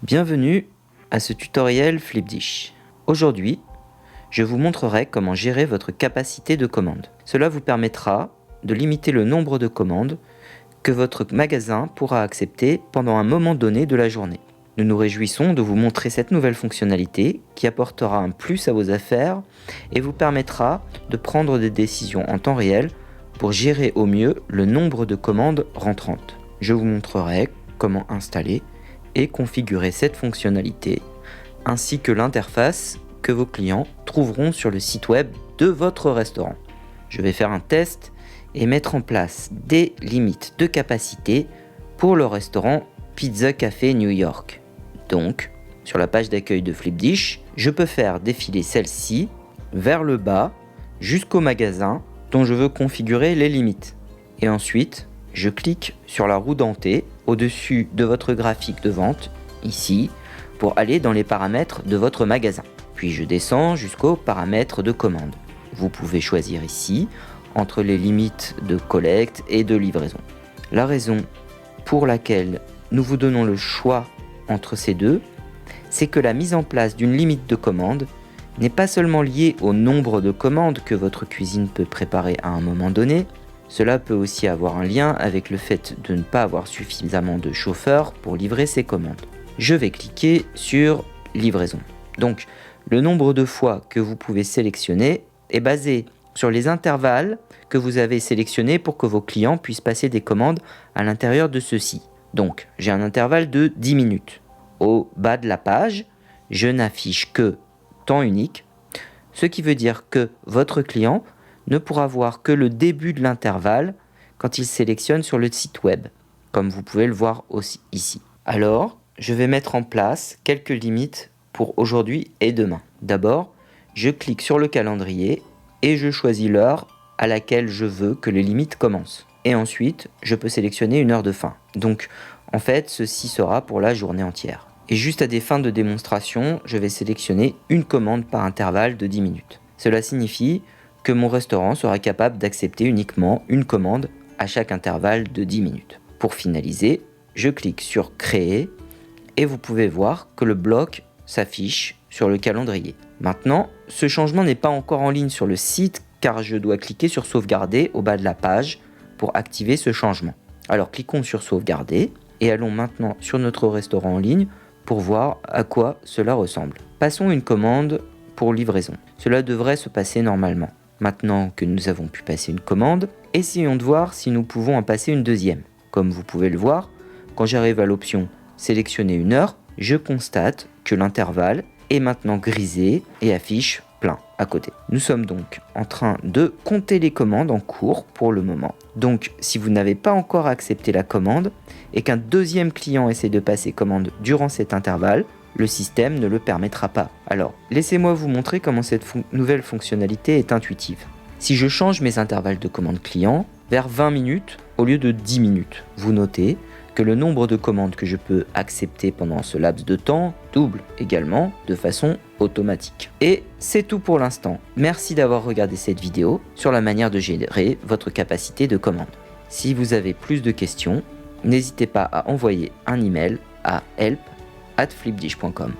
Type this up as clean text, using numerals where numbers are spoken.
Bienvenue à ce tutoriel Flipdish. Aujourd'hui, je vous montrerai comment gérer votre capacité de commande. Cela vous permettra de limiter le nombre de commandes que votre magasin pourra accepter pendant un moment donné de la journée. Nous nous réjouissons de vous montrer cette nouvelle fonctionnalité qui apportera un plus à vos affaires et vous permettra de prendre des décisions en temps réel pour gérer au mieux le nombre de commandes rentrantes. Je vous montrerai comment installer et configurer cette fonctionnalité, ainsi que l'interface que vos clients trouveront sur le site web de votre restaurant. Je vais faire un test et mettre en place des limites de capacité pour le restaurant Pizza Café New York. Donc, sur la page d'accueil de Flipdish, je peux faire défiler celle-ci vers le bas jusqu'au magasin dont je veux configurer les limites. Et ensuite, je clique sur la roue dentée au-dessus de votre graphique de vente, ici, pour aller dans les paramètres de votre magasin. Puis je descends jusqu'aux paramètres de commande. Vous pouvez choisir ici entre les limites de collecte et de livraison. La raison pour laquelle nous vous donnons le choix entre ces deux, c'est que la mise en place d'une limite de commande n'est pas seulement liée au nombre de commandes que votre cuisine peut préparer à un moment donné, cela peut aussi avoir un lien avec le fait de ne pas avoir suffisamment de chauffeurs pour livrer ces commandes. Je vais cliquer sur livraison. Donc, le nombre de fois que vous pouvez sélectionner est basé sur les intervalles que vous avez sélectionnés pour que vos clients puissent passer des commandes à l'intérieur de ceux-ci. Donc, j'ai un intervalle de 10 minutes. Au bas de la page, je n'affiche que temps unique, ce qui veut dire que votre client ne pourra voir que le début de l'intervalle quand il sélectionne sur le site web, comme vous pouvez le voir aussi ici. Alors, je vais mettre en place quelques limites pour aujourd'hui et demain. D'abord, je clique sur le calendrier et je choisis l'heure à laquelle je veux que les limites commencent. Et ensuite, je peux sélectionner une heure de fin. Donc, en fait, ceci sera pour la journée entière. Et juste à des fins de démonstration, je vais sélectionner une commande par intervalle de 10 minutes. Cela signifie que mon restaurant sera capable d'accepter uniquement une commande à chaque intervalle de 10 minutes. Pour finaliser, je clique sur Créer et vous pouvez voir que le bloc s'affiche sur le calendrier. Maintenant, ce changement n'est pas encore en ligne sur le site car je dois cliquer sur Sauvegarder au bas de la page pour activer ce changement. Alors cliquons sur Sauvegarder et allons maintenant sur notre restaurant en ligne pour voir à quoi cela ressemble. Passons une commande pour livraison. Cela devrait se passer normalement. Maintenant que nous avons pu passer une commande, essayons de voir si nous pouvons en passer une deuxième. Comme vous pouvez le voir, quand j'arrive à l'option Sélectionner une heure, je constate que l'intervalle est maintenant grisé et affiche plein à côté. Nous sommes donc en train de compter les commandes en cours pour le moment. Donc si vous n'avez pas encore accepté la commande et qu'un deuxième client essaie de passer commande durant cet intervalle, le système ne le permettra pas. Alors, laissez-moi vous montrer comment cette nouvelle fonctionnalité est intuitive. Si je change mes intervalles de commande client vers 20 minutes au lieu de 10 minutes, vous notez que le nombre de commandes que je peux accepter pendant ce laps de temps double également de façon automatique. Et c'est tout pour l'instant. Merci d'avoir regardé cette vidéo sur la manière de gérer votre capacité de commande. Si vous avez plus de questions, n'hésitez pas à envoyer un email à help@flipdish.com.